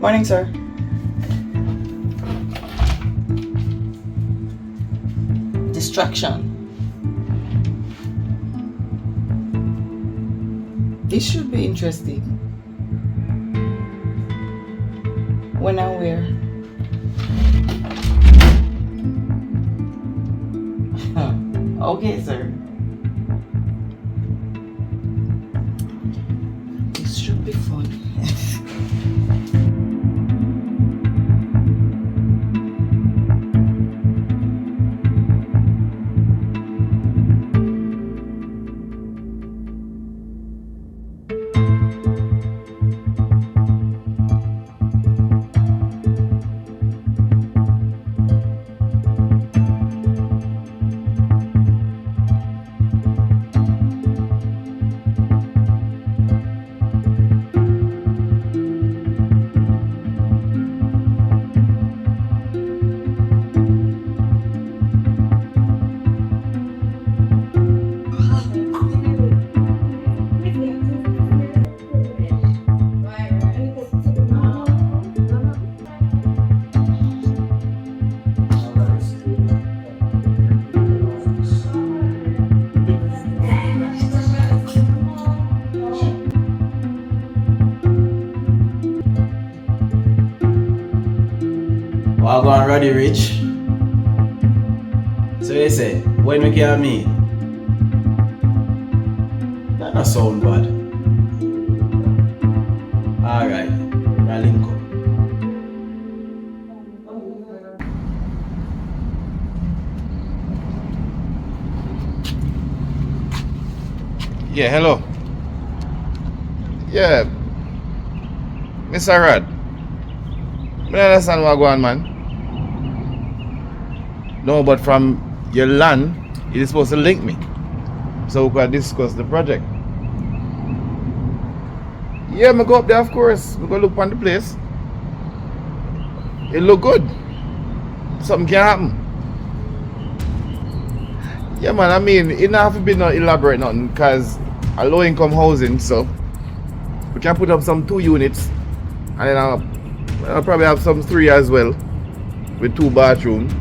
Morning, sir. Distraction. This should be interesting. When and where? Okay, sir. This should be fun. Well, go and ready, Rich. So you say, when we can meet? That not sound bad. Alright, I'll link up. Yeah, hello. Yeah, Mr. Rod. I don't understand what going on, man. No, but from your land, it is supposed to link me. So we can discuss the project. Yeah, I go up there, of course. We go look on the place. It look good. Something can happen. Yeah, man, I mean, it don't have to be no elaborate nothing because a low income housing, so we can put up some 2 units and then I'll probably have some 3 as well with 2 bathrooms.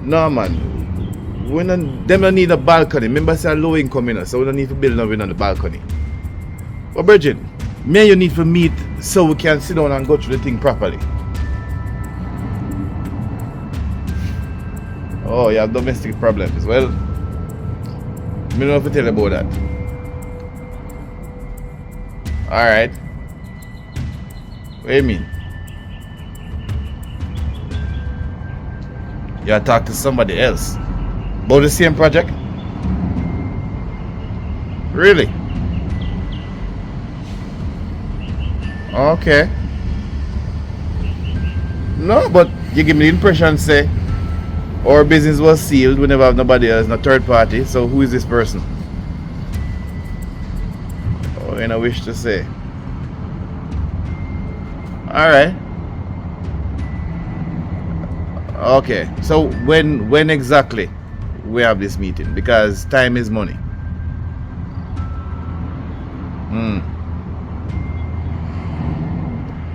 No, man, them don't need a balcony. Remember, say low income, so we don't need to build nothing on the balcony. But Bridget, me and you need to meet so we can sit down and go through the thing properly. Oh, you have domestic problems. Well, I don't know if I tell you about that. Alright. What do you mean? You talk to somebody else about the same project? Really? Okay. No, but you give me the impression, say, our business was sealed, we never have nobody else, no third party, so who is this person? Oh, you know, wish to say. Alright. Okay, so when exactly we have this meeting? Because time is money.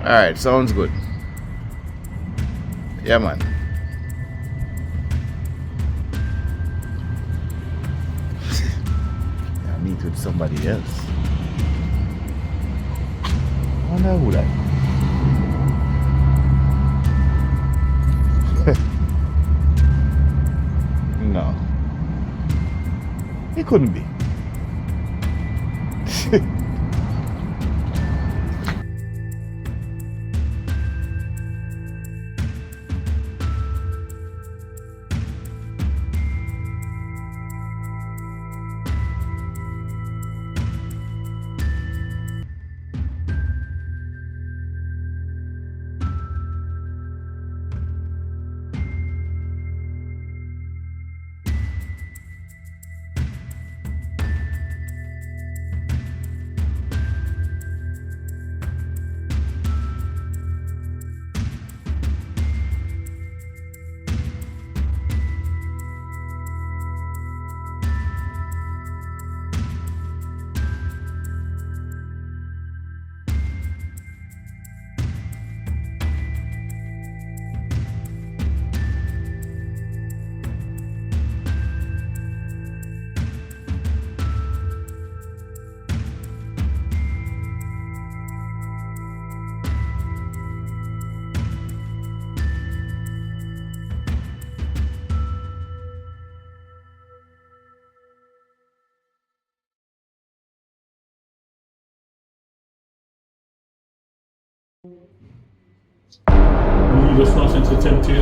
Alright, sounds good. Yeah, man. I meet with somebody else. I wonder who that. No. It couldn't be. You just want to tempt you.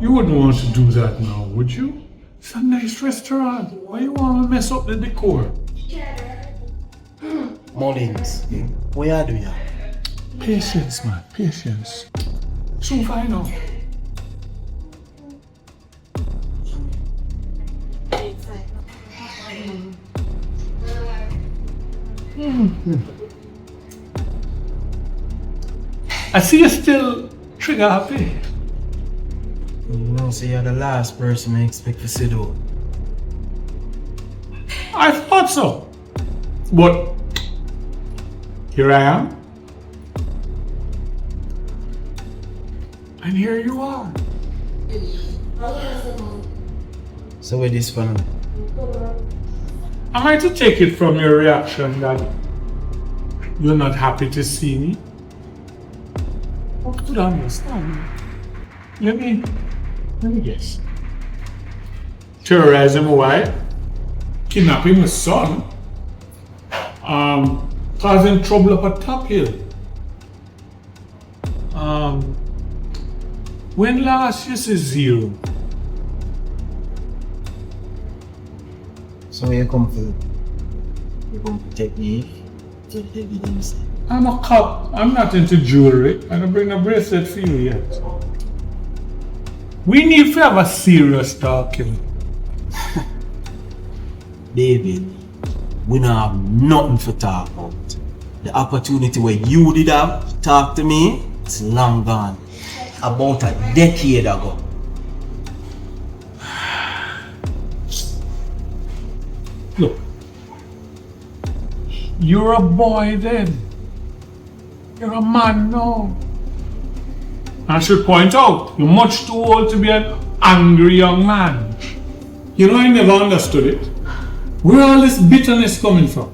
You wouldn't want to do that now, would you? It's a nice restaurant. Why you want to mess up the decor? Mullins, what you doing? Patience, man. Patience. Soon find out. I see you still trigger happy. You know, so you're the last person I expect to see though. I thought so. But here I am. And here you are. So where this one? Am I to take it from your reaction that you're not happy to see me? I could understand. Let me guess. Terrorizing my wife, kidnapping my son, causing trouble up at Top Hill. When last you see zero? So you come to take me to the evidence. I'm a cop. I'm not into jewelry. I don't bring a bracelet for you yet. We need to have a serious talking. David, we don't have nothing to talk about. The opportunity where you did have to talk to me, it's long gone. About a decade ago. Look, you're a boy then. You're a man now. I should point out, you're much too old to be an angry young man. You know, I never understood it. Where all this bitterness coming from?